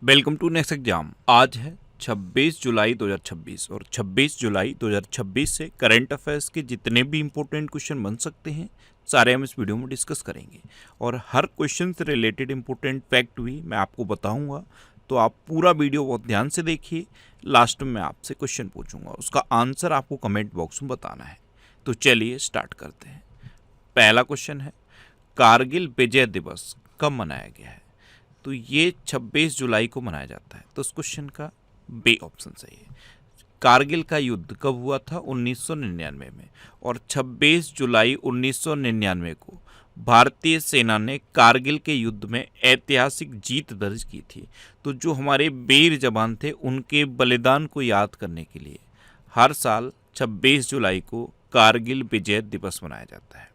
Welcome to next exam. आज है 26 जुलाई 2026 और 26 जुलाई 2026 से करंट अफेयर्स के जितने भी इम्पोर्टेंट क्वेश्चन बन सकते हैं सारे हम इस वीडियो में डिस्कस करेंगे और हर क्वेश्चन से रिलेटेड इम्पोर्टेंट फैक्ट भी मैं आपको बताऊंगा। तो आप पूरा वीडियो बहुत ध्यान से देखिए। लास्ट में मैं आपसे क्वेश्चन पूछूंगा, उसका आंसर आपको कमेंट बॉक्स में बताना है। तो चलिए स्टार्ट करते हैं। पहला क्वेश्चन है, कारगिल विजय दिवस कब मनाया गया है? तो ये 26 जुलाई को मनाया जाता है। तो इस क्वेश्चन का बी ऑप्शन सही है। कारगिल का युद्ध कब हुआ था? 1999 में। और 26 जुलाई 1999 को भारतीय सेना ने कारगिल के युद्ध में ऐतिहासिक जीत दर्ज की थी। तो जो हमारे वीर जवान थे उनके बलिदान को याद करने के लिए हर साल 26 जुलाई को कारगिल विजय दिवस मनाया जाता है।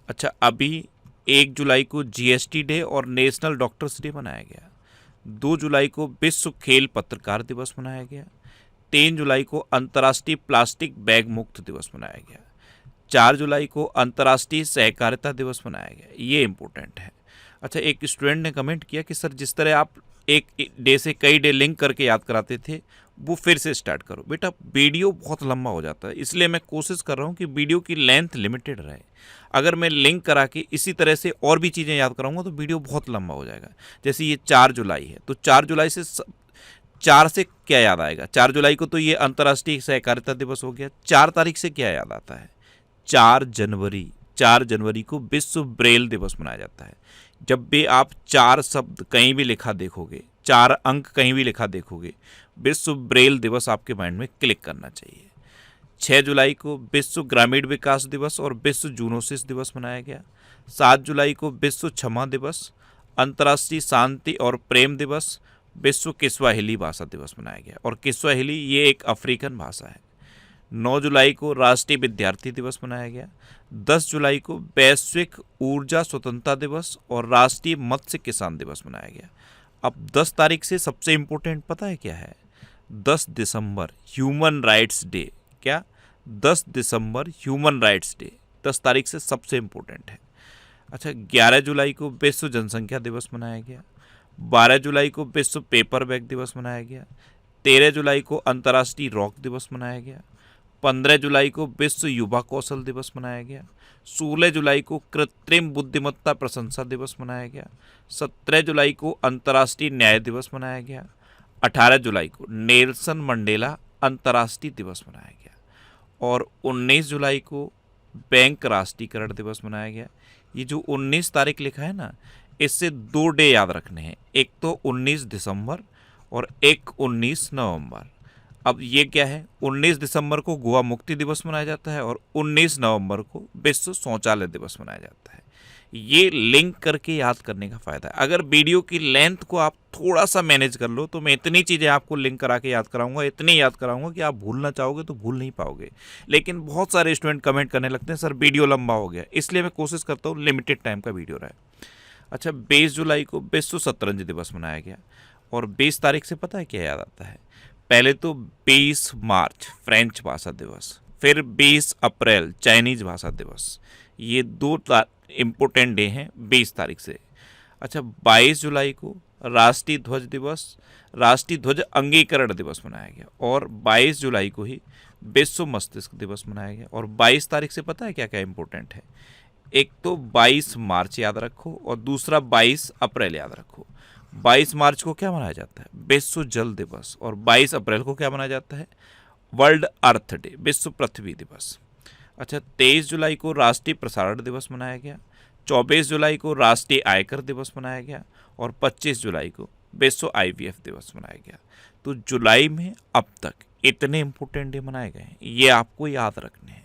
अच्छा, अभी 1 जुलाई को जीएसटी डे और नेशनल डॉक्टर्स डे मनाया गया। 2 जुलाई को विश्व खेल पत्रकार दिवस मनाया गया। 3 जुलाई को अंतर्राष्ट्रीय प्लास्टिक बैग मुक्त दिवस मनाया गया। 4 जुलाई को अंतर्राष्ट्रीय सहकारिता दिवस मनाया गया। ये इंपॉर्टेंट है। अच्छा, एक स्टूडेंट ने कमेंट किया कि सर जिस तरह आप एक डे से कई डे लिंक करके याद कराते थे वो फिर से स्टार्ट करो। बेटा वीडियो बहुत लंबा हो जाता है, इसलिए मैं कोशिश कर रहा हूँ कि वीडियो की लेंथ लिमिटेड रहे। अगर मैं लिंक करा के इसी तरह से और भी चीज़ें याद कराऊंगा तो वीडियो बहुत लंबा हो जाएगा। जैसे ये 4 जुलाई है तो 4 जुलाई से 4 से क्या याद आएगा? 4 जुलाई को तो ये अंतर्राष्ट्रीय सहकारिता दिवस हो गया। 4 तारीख से क्या याद आता है? 4 जनवरी को विश्व ब्रेल दिवस मनाया जाता है। जब भी आप 4 शब्द कहीं भी लिखा देखोगे, 4 अंक कहीं भी लिखा देखोगे, विश्व ब्रेल दिवस आपके माइंड में क्लिक करना चाहिए। 6 जुलाई को विश्व ग्रामीण विकास दिवस और विश्व जूनोसिस दिवस मनाया गया। 7 जुलाई को विश्व क्षमा दिवस, अंतर्राष्ट्रीय शांति और प्रेम दिवस, विश्व किस्वाहिली भाषा दिवस मनाया गया। और किस्वाहिली ये एक अफ्रीकन भाषा है। 9 जुलाई को राष्ट्रीय विद्यार्थी दिवस मनाया गया। 10 जुलाई को वैश्विक ऊर्जा स्वतंत्रता दिवस और राष्ट्रीय मत्स्य किसान दिवस मनाया गया। अब 10 तारीख से सबसे इम्पोर्टेंट पता है क्या है? 10 दिसंबर ह्यूमन राइट्स डे। क्या? 10 दिसंबर ह्यूमन राइट्स डे 10 तारीख से सबसे इम्पोर्टेंट है। अच्छा, 11 जुलाई को विश्व जनसंख्या दिवस मनाया गया। 12 जुलाई को विश्व पेपर बैग दिवस मनाया गया। 13 जुलाई को अंतर्राष्ट्रीय रॉक दिवस मनाया गया। 15 जुलाई को विश्व युवा कौशल दिवस मनाया गया। 16 जुलाई को कृत्रिम बुद्धिमत्ता प्रशंसा दिवस मनाया गया। 17 जुलाई को अंतर्राष्ट्रीय न्याय दिवस मनाया गया। 18 जुलाई को नेल्सन मंडेला अंतर्राष्ट्रीय दिवस मनाया गया। और 19 जुलाई को बैंक राष्ट्रीयकरण दिवस मनाया गया। ये जो 19 तारीख लिखा है ना, इससे 2 डे याद रखने हैं। एक तो 19 दिसंबर और एक 19 नवंबर। अब ये क्या है? 19 दिसंबर को गोवा मुक्ति दिवस मनाया जाता है और 19 नवंबर को विश्व शौचालय दिवस मनाया जाता है। ये लिंक करके याद करने का फ़ायदा है। अगर वीडियो की लेंथ को आप थोड़ा सा मैनेज कर लो तो मैं इतनी चीज़ें आपको लिंक करा के याद कराऊंगा, इतनी याद कराऊंगा कि आप भूलना चाहोगे तो भूल नहीं पाओगे। लेकिन बहुत सारे स्टूडेंट कमेंट करने लगते हैं सर वीडियो लंबा हो गया, इसलिए मैं कोशिश करता हूँ लिमिटेड टाइम का वीडियो रहे। अच्छा, 20 जुलाई को विश्व शतरंज दिवस मनाया गया। और 20 तारीख से पता है क्या याद आता है? पहले तो 20 मार्च फ्रेंच भाषा दिवस, फिर 20 अप्रैल चाइनीज भाषा दिवस। ये 2 इम्पोर्टेंट डे हैं 20 तारीख से। अच्छा, 22 जुलाई को राष्ट्रीय ध्वज दिवस, राष्ट्रीय ध्वज अंगीकरण दिवस मनाया गया। और 22 जुलाई को ही विश्व मस्तिष्क दिवस मनाया गया। और 22 तारीख से पता है क्या क्या इम्पोर्टेंट है? एक तो 22 मार्च याद रखो और दूसरा 22 अप्रैल याद रखो। 22 मार्च को क्या मनाया जाता है? विश्व जल दिवस। और 22 अप्रैल को क्या मनाया जाता है? वर्ल्ड अर्थ डे, विश्व पृथ्वी दिवस। अच्छा, 23 जुलाई को राष्ट्रीय प्रसारण दिवस मनाया गया। 24 जुलाई को राष्ट्रीय आयकर दिवस मनाया गया। और 25 जुलाई को विश्व आईवीएफ दिवस मनाया गया। तो जुलाई में अब तक इतने इम्पोर्टेंट डे मनाए गए हैं, ये आपको याद रखने हैं।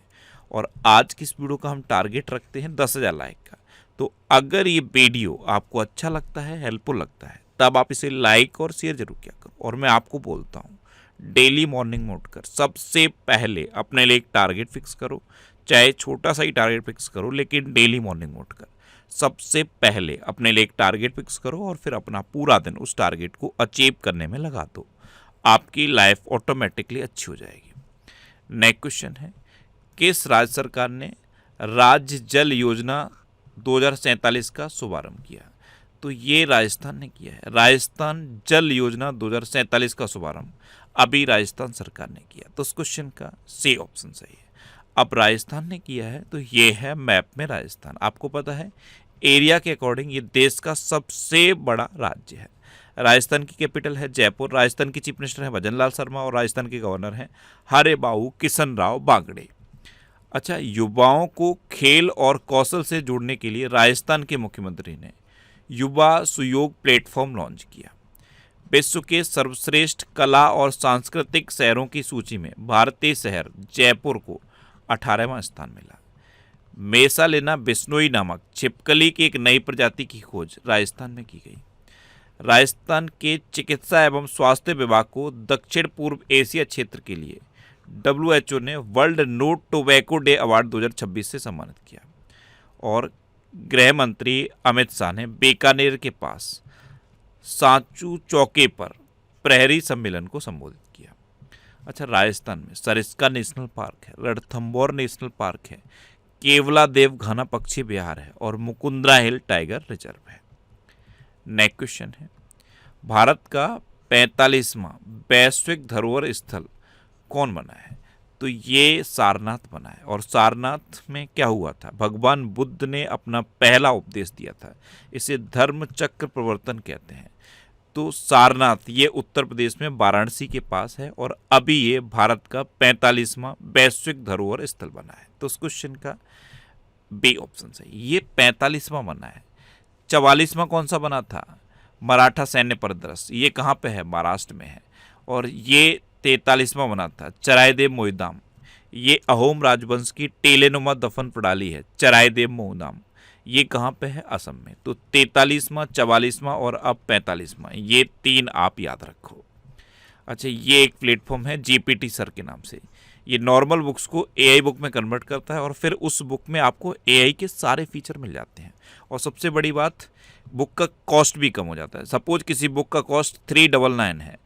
और आज की इस वीडियो का हम टारगेट रखते हैं 10,000 लाइक का। तो अगर ये वीडियो आपको अच्छा लगता है, हेल्पफुल लगता है, तब आप इसे लाइक और शेयर जरूर किया करो। और मैं आपको बोलता हूँ डेली मॉर्निंग में उठकर सबसे पहले अपने लिए एक टारगेट फिक्स करो, चाहे छोटा सा ही टारगेट फिक्स करो, लेकिन डेली मॉर्निंग में उठकर सबसे पहले अपने लिए एक टारगेट फिक्स करो और फिर अपना पूरा दिन उस टारगेट को अचीव करने में लगा दो। आपकी लाइफ ऑटोमेटिकली अच्छी हो जाएगी। नेक्स्ट क्वेश्चन है, किस राज्य सरकार ने राज्य जल योजना 2047 का शुभारंभ किया? तो ये राजस्थान ने किया है। राजस्थान जल योजना 2047 का शुभारंभ अभी राजस्थान सरकार ने किया। तो उस क्वेश्चन का सी ऑप्शन सही है। अब राजस्थान ने किया है तो ये है मैप में राजस्थान। आपको पता है एरिया के अकॉर्डिंग ये देश का सबसे बड़ा राज्य है। राजस्थान की कैपिटल है जयपुर। राजस्थान की चीफ मिनिस्टर है भजन लाल शर्मा और राजस्थान के गवर्नर हैं हरेबाऊ किशन राव बागड़े। अच्छा, युवाओं को खेल और कौशल से जोड़ने के लिए राजस्थान के मुख्यमंत्री ने युवा सुयोग प्लेटफॉर्म लॉन्च किया। विश्व के सर्वश्रेष्ठ कला और सांस्कृतिक शहरों की सूची में भारतीय शहर जयपुर को 18वां स्थान मिला। मेसालिना बिश्नोई नामक छिपकली की एक नई प्रजाति की खोज राजस्थान में की गई। राजस्थान के चिकित्सा एवं स्वास्थ्य विभाग को दक्षिण पूर्व एशिया क्षेत्र के लिए WHO ने World No Tobacco Day award 2026 से सम्मानित किया। और गृह मंत्री अमित शाह ने बीकानेर के पास सांचू चौके पर प्रहरी सम्मेलन को संबोधित किया। अच्छा, राजस्थान में सरिस्का नेशनल पार्क है, रणथंभौर नेशनल पार्क है, केवलादेव घना पक्षी विहार है और मुकुंदरा हिल टाइगर रिजर्व है। नेक्स्ट क्वेश्चन है, भारत का 45वां वैश्विक धरोहर स्थल कौन बना है? तो ये सारनाथ बना है। और सारनाथ में क्या हुआ था? भगवान बुद्ध ने अपना पहला उपदेश दिया था। इसे धर्म चक्र प्रवर्तन कहते हैं। तो सारनाथ ये उत्तर प्रदेश में वाराणसी के पास है और अभी ये भारत का 45वां वैश्विक धरोहर स्थल बना है। तो उस क्वेश्चन का बी ऑप्शन सही। ये 45वां बना है। 44वां कौन सा बना था? मराठा सैन्य परिदृश्य, ये कहाँ पे है? महाराष्ट्र में है। और ये 43वां बना था चरायदेव मोईदाम, ये अहोम राजवंश की टेलेनुमा दफन प्रणाली है चरायदेव मोईदाम, ये कहाँ पे है? असम में। तो 43वां, 44वां और अब 45वां, ये 3 आप याद रखो। अच्छा, ये एक प्लेटफॉर्म है GPT सर के नाम से। ये नॉर्मल बुक्स को AI बुक में कन्वर्ट करता है और फिर उस बुक में आपको AI के सारे फीचर मिल जाते हैं। और सबसे बड़ी बात, बुक का कॉस्ट भी कम हो जाता है। सपोज किसी बुक का कॉस्ट 399 है,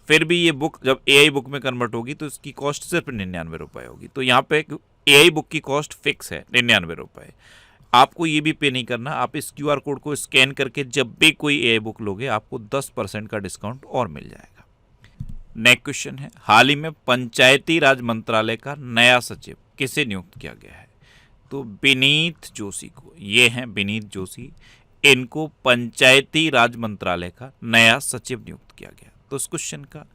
फिर भी ये बुक जब AI बुक में कन्वर्ट होगी तो इसकी कॉस्ट सिर्फ 99 रुपये होगी। तो यहाँ पे AI बुक की कॉस्ट फिक्स है 99 रुपये। आपको ये भी पे नहीं करना। आप इस QR कोड को स्कैन करके जब भी कोई AI बुक लोगे आपको 10% का डिस्काउंट और मिल जाएगा। नेक्स्ट क्वेश्चन है, हाल ही में पंचायती राज मंत्रालय का नया सचिव किसे नियुक्त किया गया है? तो विनीत जोशी को। ये हैं विनीत जोशी, इनको पंचायती राज मंत्रालय का नया सचिव नियुक्त किया गया। तो इस क्वेश्चन का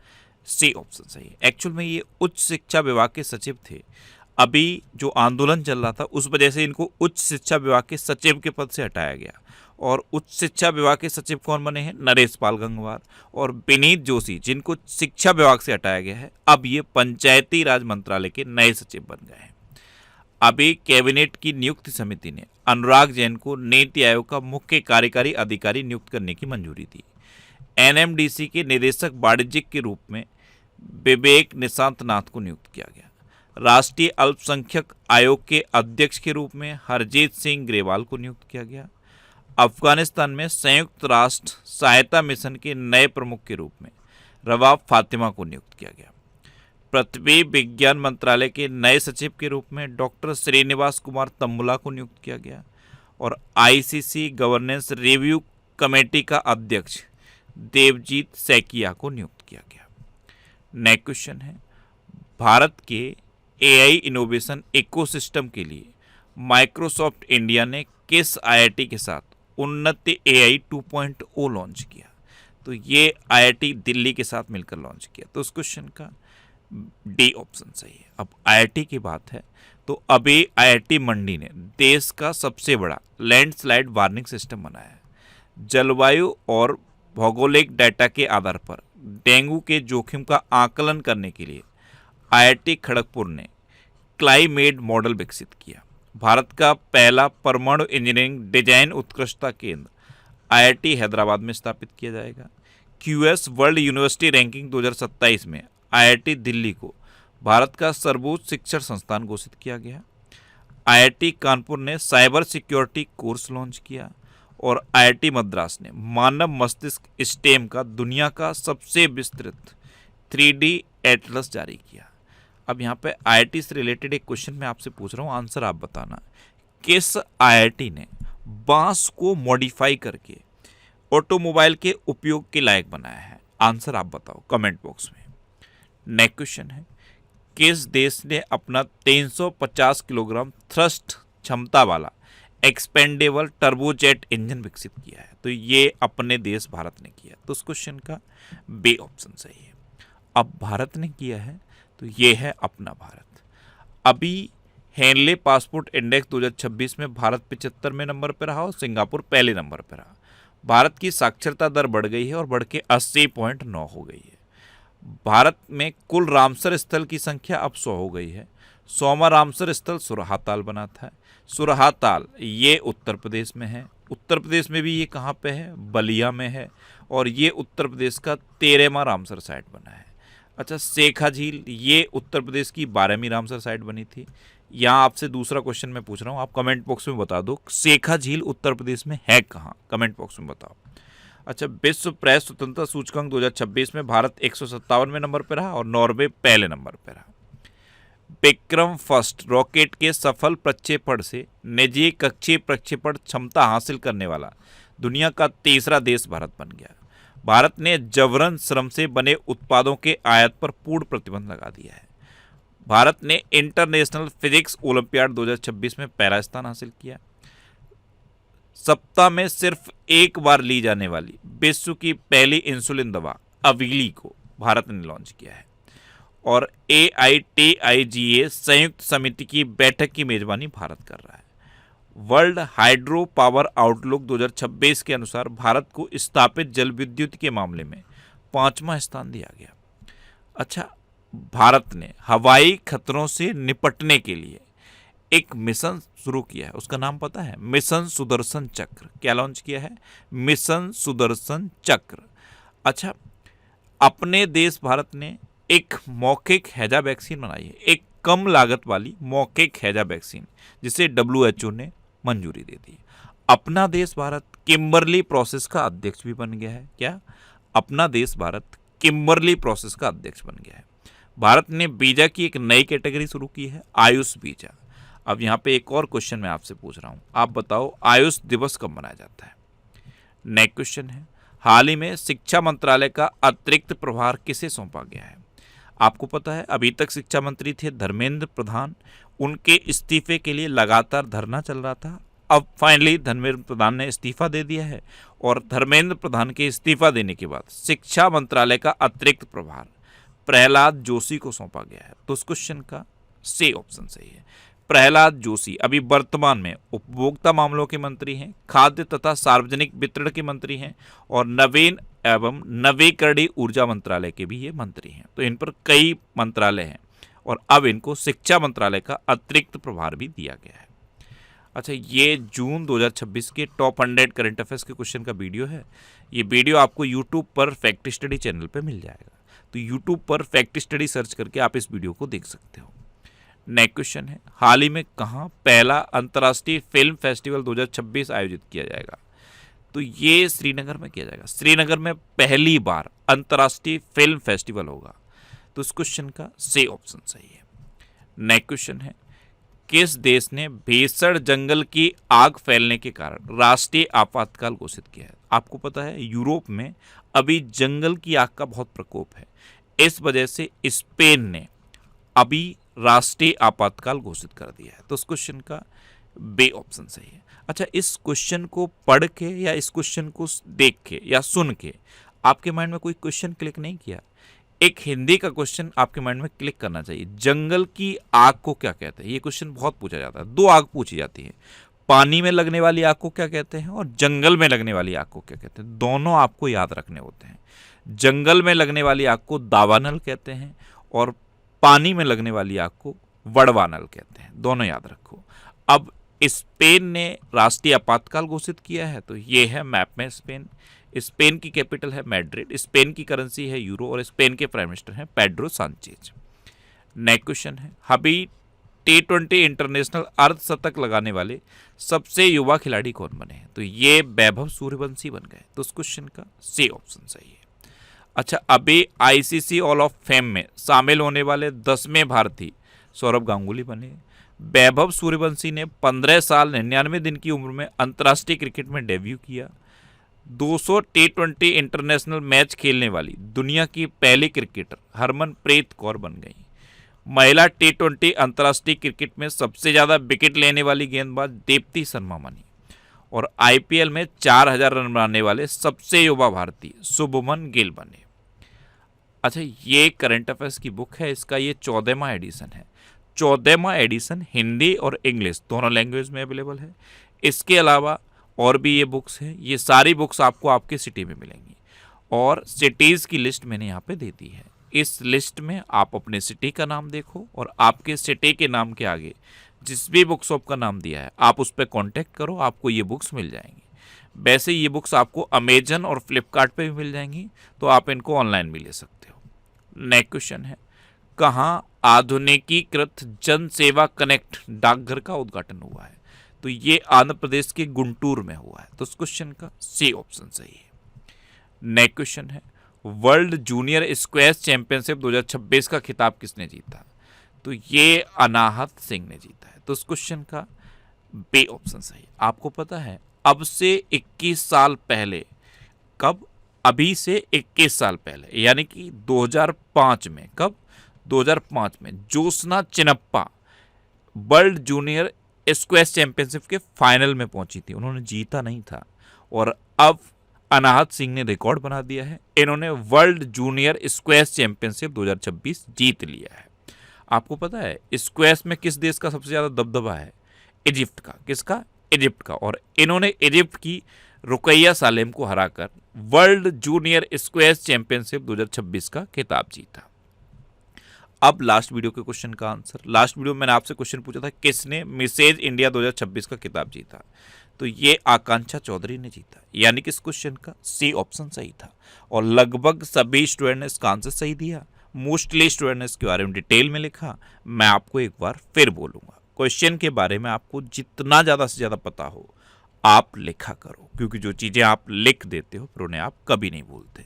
सी ऑप्शन सही है। एक्चुअल में ये उच्च शिक्षा विभाग के सचिव थे। अभी जो आंदोलन चल रहा था उस वजह से इनको उच्च शिक्षा विभाग के सचिव के पद से हटाया गया। और उच्च शिक्षा विभाग के सचिव कौन बने हैं? नरेश पाल गंगवार और विनीत जोशी, जिनको शिक्षा विभाग से हटाया गया है, अब ये पंचायती राज मंत्रालय के नए सचिव बन गए हैं। अभी कैबिनेट की नियुक्ति समिति ने अनुराग जैन को नीति आयोग का मुख्य कार्यकारी अधिकारी नियुक्त करने की मंजूरी दी। NMDC के निदेशक वाणिज्यिक के रूप में विवेक निशांत नाथ को नियुक्त किया गया। राष्ट्रीय अल्पसंख्यक आयोग के अध्यक्ष के रूप में हरजीत सिंह ग्रेवाल को नियुक्त किया गया। अफगानिस्तान में संयुक्त राष्ट्र सहायता मिशन के नए प्रमुख के रूप में रवाब फातिमा को नियुक्त किया गया। पृथ्वी विज्ञान मंत्रालय के नए सचिव के रूप में डॉक्टर श्रीनिवास कुमार तम्बुला को नियुक्त किया गया। और ICC गवर्नेंस रिव्यू कमेटी का अध्यक्ष देवजीत सैकिया को नियुक्त किया गया। नेक्स्ट क्वेश्चन है, भारत के AI इनोवेशन इकोसिस्टम के लिए माइक्रोसॉफ्ट इंडिया ने किस IIT के साथ उन्नति AI 2.0 लॉन्च किया? तो ये IIT दिल्ली के साथ मिलकर लॉन्च किया। तो उस क्वेश्चन का डी ऑप्शन सही है। अब IIT की बात है तो अभी IIT मंडी ने देश का सबसे बड़ा लैंडस्लाइड वार्निंग सिस्टम बनाया है। जलवायु और भौगोलिक डाटा के आधार पर डेंगू के जोखिम का आकलन करने के लिए IIT खड़गपुर ने क्लाइमेट मॉडल विकसित किया। भारत का पहला परमाणु इंजीनियरिंग डिजाइन उत्कृष्टता केंद्र IIT हैदराबाद में स्थापित किया जाएगा। QS वर्ल्ड यूनिवर्सिटी रैंकिंग 2027 में IIT दिल्ली को भारत का सर्वोच्च शिक्षण संस्थान घोषित किया गया। IIT कानपुर ने साइबर सिक्योरिटी कोर्स लॉन्च किया। और IIT मद्रास ने मानव मस्तिष्क स्टेम का दुनिया का सबसे विस्तृत 3D एटलस जारी किया। अब यहाँ पे IIT से रिलेटेड एक क्वेश्चन मैं आपसे पूछ रहा हूँ, आंसर आप बताना। किस IIT ने बांस को मॉडिफाई करके ऑटोमोबाइल के उपयोग के लायक बनाया है? आंसर आप बताओ कमेंट बॉक्स में। नेक्स्ट क्वेश्चन है, किस देश ने अपना 350 किलोग्राम थ्रस्ट क्षमता वाला एक्सपेंडेबल टर्बोजेट इंजन विकसित किया है? तो ये अपने देश भारत ने किया। तो उस क्वेश्चन का बी ऑप्शन सही है। अब भारत ने किया है तो ये है अपना भारत। अभी हेनले पासपोर्ट इंडेक्स 2026 में भारत 75वें नंबर पर रहा और सिंगापुर पहले नंबर पर रहा। भारत की साक्षरता दर बढ़ गई है और बढ़ के 80.9 हो गई है। भारत में कुल रामसर स्थल की संख्या अब 100 हो गई है। 100वां रामसर स्थल सुरहाताल बना था। सुरहाताल ये उत्तर प्रदेश में है। उत्तर प्रदेश में भी ये कहाँ पे है? बलिया में है। और ये उत्तर प्रदेश का 13वां रामसर साइट बना है। अच्छा, सेखा झील ये उत्तर प्रदेश की 12वीं रामसर साइट बनी थी। यहाँ आपसे दूसरा क्वेश्चन मैं पूछ रहा हूँ, आप कमेंट बॉक्स में बता दो सेखा झील उत्तर प्रदेश में है कहाँ? कमेंट बॉक्स में बताओ। अच्छा, विश्व प्रेस स्वतंत्रता सूचकांक 2026 में भारत 157वें नंबर पर रहा और नॉर्वे पहले नंबर पर रहा। विक्रम फर्स्ट रॉकेट के सफल प्रक्षेपण से निजी कक्षीय प्रक्षेपण क्षमता हासिल करने वाला दुनिया का तीसरा देश भारत बन गया। भारत ने जबरन श्रम से बने उत्पादों के आयात पर पूर्ण प्रतिबंध लगा दिया है। भारत ने इंटरनेशनल फिजिक्स ओलंपियाड 2026 में पहला स्थान हासिल किया। सप्ताह में सिर्फ एक बार ली जाने वाली विश्व की पहली इंसुलिन दवा अवीली को भारत ने लॉन्च किया है। और AITIGA संयुक्त समिति की बैठक की मेजबानी भारत कर रहा है। वर्ल्ड हाइड्रो पावर आउटलुक 2026 के अनुसार भारत को स्थापित जल विद्युत के मामले में 5वां स्थान दिया गया। अच्छा, भारत ने हवाई खतरों से निपटने के लिए एक मिशन शुरू किया है, उसका नाम पता है? मिशन सुदर्शन चक्र। क्या लॉन्च किया है? मिशन सुदर्शन चक्र। अच्छा, अपने देश भारत ने एक मौखिक हैजा वैक्सीन बनाई है, एक कम लागत वाली मौखिक हैजा वैक्सीन, जिसे WHO ने मंजूरी दे दी। अपना देश भारत किम्बरली प्रोसेस का अध्यक्ष भी बन गया है। क्या? अपना देश भारत किम्बरली प्रोसेस का अध्यक्ष बन गया है। भारत ने वीजा की एक नई कैटेगरी शुरू की है, आयुष वीजा। अब यहाँ पे एक और क्वेश्चन मैं आपसे पूछ रहा हूँ, आप बताओ आयुष दिवस कब मनाया जाता है? नेक्स्ट क्वेश्चन है, हाल ही में शिक्षा मंत्रालय का अतिरिक्त प्रभार किसे सौंपा गया है? आपको पता है अभी तक शिक्षा मंत्री थे धर्मेंद्र प्रधान, उनके इस्तीफे के लिए लगातार धरना चल रहा था। अब फाइनली धर्मेंद्र प्रधान ने इस्तीफा दे दिया है और धर्मेंद्र प्रधान के इस्तीफा देने के बाद शिक्षा मंत्रालय का अतिरिक्त प्रभार प्रहलाद जोशी को सौंपा गया है। तो उस क्वेश्चन का सी ऑप्शन सही है। प्रहलाद जोशी अभी वर्तमान में उपभोक्ता मामलों के मंत्री हैं, खाद्य तथा सार्वजनिक वितरण के मंत्री हैं और नवीन एवं नवीकरणीय ऊर्जा मंत्रालय के भी ये मंत्री हैं। तो इन पर कई मंत्रालय हैं और अब इनको शिक्षा मंत्रालय का अतिरिक्त प्रभार भी दिया गया है। अच्छा, ये जून 2026 के टॉप 100 करंट अफेयर्स के क्वेश्चन का वीडियो है। ये वीडियो आपको यूट्यूब पर फैक्ट स्टडी चैनल पर मिल जाएगा। तो यूट्यूब पर फैक्ट स्टडी सर्च करके आप इस वीडियो को देख सकते हो। नेक्स्ट क्वेश्चन है, हाल ही में कहाँ पहला अंतर्राष्ट्रीय फिल्म फेस्टिवल 2026 आयोजित किया जाएगा? तो ये श्रीनगर में किया जाएगा। श्रीनगर में पहली बार अंतर्राष्ट्रीय फिल्म फेस्टिवल होगा। तो इस क्वेश्चन का सी ऑप्शन सही है। नेक्स्ट क्वेश्चन है, किस देश ने भीषण जंगल की आग फैलने के कारण राष्ट्रीय आपातकाल घोषित किया है? आपको पता है यूरोप में अभी जंगल की आग का बहुत प्रकोप है। इस वजह से स्पेन ने अभी राष्ट्रीय आपातकाल घोषित कर दिया है। तो इस क्वेश्चन का बी ऑप्शन सही है। अच्छा, इस क्वेश्चन को पढ़ के या इस क्वेश्चन को देख के या सुन के आपके माइंड में कोई क्वेश्चन क्लिक नहीं किया? एक हिंदी का क्वेश्चन आपके माइंड में क्लिक करना चाहिए। जंगल की आग को क्या कहते हैं? ये क्वेश्चन बहुत पूछा जाता है। 2 आग पूछी जाती है, पानी में लगने वाली आग को क्या कहते हैं और जंगल में लगने वाली आग को क्या कहते हैं। दोनों आपको याद रखने होते हैं। जंगल में लगने वाली आग को दावानल कहते हैं और पानी में लगने वाली आग को वड़वानल कहते हैं। दोनों याद रखो। अब स्पेन ने राष्ट्रीय आपातकाल घोषित किया है। तो ये है मैप में स्पेन। स्पेन की कैपिटल है मैड्रिड, स्पेन की करेंसी है यूरो और स्पेन के प्राइम मिनिस्टर हैं पेड्रो सांचेज। नेक्स्ट क्वेश्चन है, अभी T20 इंटरनेशनल अर्धशतक लगाने वाले सबसे युवा खिलाड़ी कौन बने हैं? तो ये वैभव सूर्यवंशी बन गए। तो इस क्वेश्चन का सी ऑप्शन सही है। अच्छा, अभी ICC ऑल ऑफ फेम में शामिल होने वाले 10वें भारतीय सौरभ गांगुली बने। वैभव सूर्यवंशी ने 15 साल 99 दिन की उम्र में अंतर्राष्ट्रीय क्रिकेट में डेब्यू किया। 200 T20 इंटरनेशनल मैच खेलने वाली दुनिया की पहली क्रिकेटर हरमनप्रीत कौर बन गई। महिला T20 अंतर्राष्ट्रीय क्रिकेट में सबसे ज़्यादा विकेट लेने वाली गेंदबाज दीप्ति शर्मा बनी। और IPL में 4000 रन बनाने वाले सबसे युवा भारतीय शुभमन गिल बने। अच्छा, ये करंट अफेयर्स की बुक है, इसका ये 14वां एडिशन है। 14वां एडिशन हिंदी और इंग्लिश दोनों लैंग्वेज में अवेलेबल है। इसके अलावा और भी ये बुक्स हैं। ये सारी बुक्स आपको आपके सिटी में मिलेंगी और सिटीज़ की लिस्ट मैंने यहाँ पे दे दी है। इस लिस्ट में आप अपने सिटी का नाम देखो और आपके सिटी के नाम के आगे जिस भी बुक शॉप का नाम दिया है आप उस पर कॉन्टैक्ट करो, आपको ये बुक्स मिल जाएंगी। वैसे ये बुक्स आपको अमेजन और फ्लिपकार्ट पे भी मिल जाएंगी, तो आप इनको ऑनलाइन भी ले सकते हो। नेक्स्ट क्वेश्चन है, कहाँ आधुनिकीकृत जन सेवा कनेक्ट डाकघर का उद्घाटन हुआ है? तो ये आंध्र प्रदेश के गुंटूर में हुआ है। तो इस क्वेश्चन का सी ऑप्शन सही है। नेक्स्ट क्वेश्चन है, वर्ल्ड जूनियर स्क्वैश चैंपियनशिप 2026 का खिताब किसने जीता? तो ये अनाहत सिंह ने जीता है। तो इस क्वेश्चन का बी ऑप्शन सही है। आपको पता है अब से 21 साल पहले, कब? अभी से 21 साल पहले यानी कि 2005 में, कब? 2005 में Jyotsna Chinappa world junior squash championship के फाइनल में पहुंची थी। उन्होंने जीता नहीं था और अब अनाहत सिंह ने रिकॉर्ड बना दिया है। इन्होंने वर्ल्ड जूनियर स्क्वैश चैंपियनशिप 2026 जीत लिया है। आपको पता है स्क्वैश में किस देश का सबसे ज़्यादा दबदबा है? इजिप्ट का। किसका? इजिप्ट का। और इन्होंने इजिप्ट की रुकैया सालेम को हराकर वर्ल्ड जूनियर स्क्वैश चैंपियनशिप 2026 का खिताब जीता। अब लास्ट वीडियो के क्वेश्चन का आंसर। लास्ट वीडियो में मैंने आपसे क्वेश्चन पूछा था किसने मिसेज इंडिया 2026 का खिताब जीता? तो ये आकांक्षा चौधरी ने जीता, यानी कि इस क्वेश्चन का सी ऑप्शन सही था। और लगभग सभी स्टूडेंट ने इसका आंसर सही दिया। मोस्टली स्टूडेंट ने इसके बारे में डिटेल में लिखा। मैं आपको एक बार फिर बोलूँगा, क्वेश्चन के बारे में आपको जितना ज़्यादा से ज़्यादा पता हो आप लिखा करो, क्योंकि जो चीज़ें आप लिख देते हो फिर उन्हें आप कभी नहीं भूलते।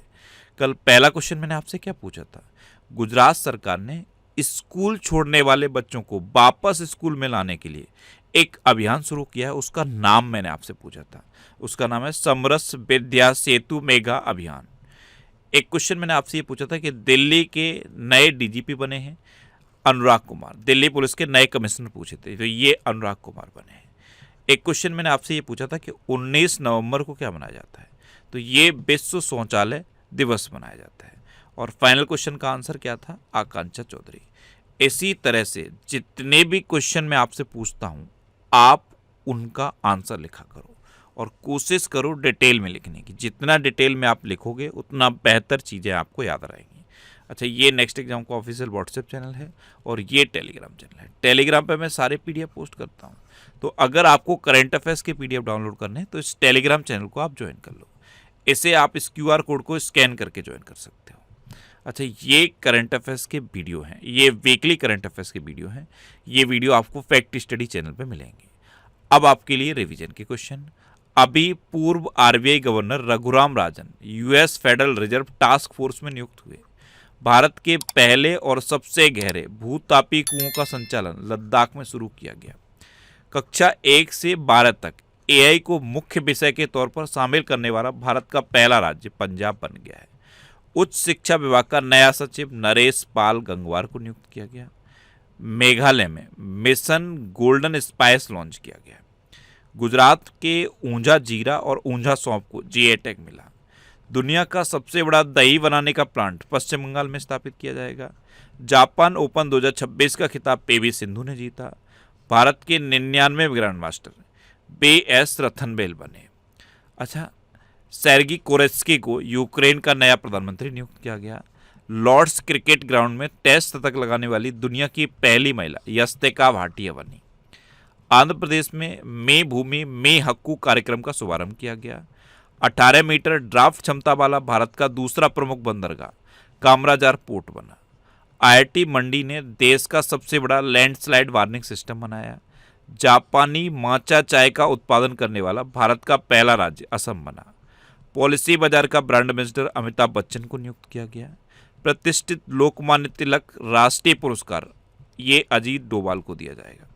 कल पहला क्वेश्चन मैंने आपसे क्या पूछा था? गुजरात सरकार ने स्कूल छोड़ने वाले बच्चों को वापस स्कूल में लाने के लिए एक अभियान शुरू किया है, उसका नाम मैंने आपसे पूछा था। उसका नाम है समरस विद्या सेतु मेगा अभियान। एक क्वेश्चन मैंने आपसे ये पूछा था कि दिल्ली के नए DGP बने हैं अनुराग कुमार। दिल्ली पुलिस के नए कमिश्नर पूछे थे, तो ये अनुराग कुमार बने हैं। एक क्वेश्चन मैंने आपसे ये पूछा था कि 19 नवंबर को क्या मनाया जाता है? तो ये विश्व शौचालय दिवस मनाया जाता है। और फाइनल क्वेश्चन का आंसर क्या था? आकांक्षा चौधरी। इसी तरह से जितने भी क्वेश्चन मैं आपसे पूछता हूँ आप उनका आंसर लिखा करो और कोशिश करो डिटेल में लिखने की। जितना डिटेल में आप लिखोगे उतना बेहतर चीज़ें आपको याद रहेंगी। अच्छा, ये नेक्स्ट एग्जाम का ऑफिशियल व्हाट्सएप चैनल है और ये टेलीग्राम चैनल है। टेलीग्राम पे मैं सारे PDF पोस्ट करता हूँ, तो अगर आपको करंट अफेयर्स के PDF डाउनलोड करने हैं तो इस टेलीग्राम चैनल को आप ज्वाइन कर लो। इसे आप इस QR कोड को स्कैन करके ज्वाइन कर सकते हो। अच्छा, ये करंट अफेयर्स के वीडियो हैं, ये वीकली करंट अफेयर्स के वीडियो हैं। ये वीडियो आपको फैक्ट स्टडी चैनल पे मिलेंगे। अब आपके लिए रिवीजन के क्वेश्चन। अभी पूर्व RBI governor Raghuram Rajan US federal reserve task force में नियुक्त हुए। भारत के पहले और सबसे गहरे भूतापी कुओं का संचालन लद्दाख में शुरू किया गया। कक्षा 1 से 12 तक AI को मुख्य विषय के तौर पर शामिल करने वाला भारत का पहला राज्य पंजाब बन गया है। उच्च शिक्षा विभाग का नया सचिव नरेश पाल गंगवार को नियुक्त किया गया। मेघालय में मिशन गोल्डन स्पाइस लॉन्च किया गया। गुजरात के ऊंझा जीरा और ऊंझा सौंफ को GI टैग मिला। दुनिया का सबसे बड़ा दही बनाने का प्लांट पश्चिम बंगाल में स्थापित किया जाएगा। जापान ओपन 2026 का खिताब PV सिंधु ने जीता। भारत के 99वें ग्रैंड मास्टर BS रथनबेल बने। अच्छा, सेर्गी कोरेत्स्की को यूक्रेन का नया प्रधानमंत्री नियुक्त किया गया। लॉर्ड्स क्रिकेट ग्राउंड में टेस्ट शतक लगाने वाली दुनिया की पहली महिला यस्तेका भाटिया बनी। आंध्र प्रदेश में मे भूमि मे हक्कू कार्यक्रम का शुभारंभ किया गया। 18 मीटर ड्राफ्ट क्षमता वाला भारत का दूसरा प्रमुख बंदरगाह कामराजार पोर्ट बना। IIT मंडी ने देश का सबसे बड़ा लैंडस्लाइड वार्निंग सिस्टम बनाया। जापानी माचा चाय का उत्पादन करने वाला भारत का पहला राज्य असम बना। पॉलिसी बाजार का ब्रांड एम्बेसडर अमिताभ बच्चन को नियुक्त किया गया। प्रतिष्ठित लोकमान्य तिलक राष्ट्रीय पुरस्कार ये अजीत डोभाल को दिया जाएगा।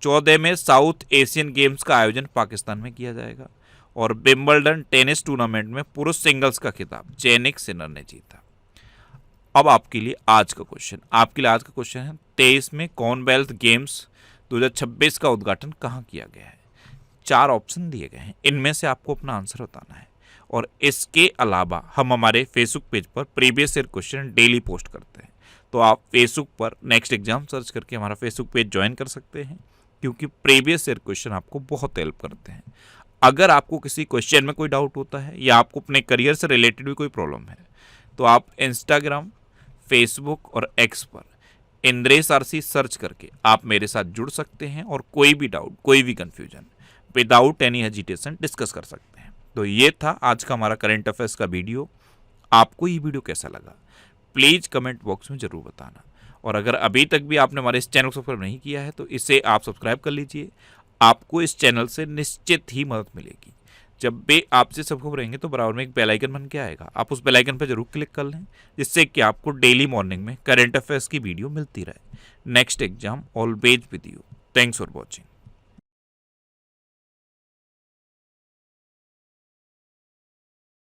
14वें साउथ एशियन गेम्स का आयोजन पाकिस्तान में किया जाएगा। और विंबलडन टेनिस टूर्नामेंट में पुरुष सिंगल्स का खिताब जैनिक सिनर ने जीता। अब आपके लिए आज का क्वेश्चन है 23 में कॉमनवेल्थ गेम्स 2026 का उद्घाटन कहाँ किया गया है। 4 ऑप्शन दिए गए हैं, इनमें से आपको अपना आंसर बताना है। और इसके अलावा हम हमारे फेसबुक पेज पर previous year question daily post करते हैं, तो आप फेसबुक पर नेक्स्ट एग्जाम सर्च करके हमारा फेसबुक पेज ज्वाइन कर सकते हैं, क्योंकि प्रीवियस ईयर क्वेश्चन आपको बहुत हेल्प करते हैं। अगर आपको किसी क्वेश्चन में कोई डाउट होता है या आपको अपने करियर से रिलेटेड भी कोई प्रॉब्लम है, तो आप इंस्टाग्राम, फेसबुक और एक्स पर इंद्रेश आरसी सर्च करके आप मेरे साथ जुड़ सकते हैं और कोई भी डाउट, कोई भी confusion without any hesitation discuss कर सकते हैं। तो ये था आज का हमारा करंट अफेयर्स का वीडियो। आपको ये वीडियो कैसा लगा प्लीज़ कमेंट बॉक्स में ज़रूर बताना। और अगर अभी तक भी आपने हमारे इस चैनल को सब्सक्राइब नहीं किया है तो इसे आप सब्सक्राइब कर लीजिए। आपको इस चैनल से निश्चित ही मदद मिलेगी। जब भी आपसे सब खबर रहेंगे तो बराबर में एक बेल आइकन बन के आएगा, आप उस बेल आइकन पर जरूर क्लिक कर लें, जिससे कि आपको डेली मॉर्निंग में करंट अफेयर्स की वीडियो मिलती रहे। Next exam always with you. Thanks for watching.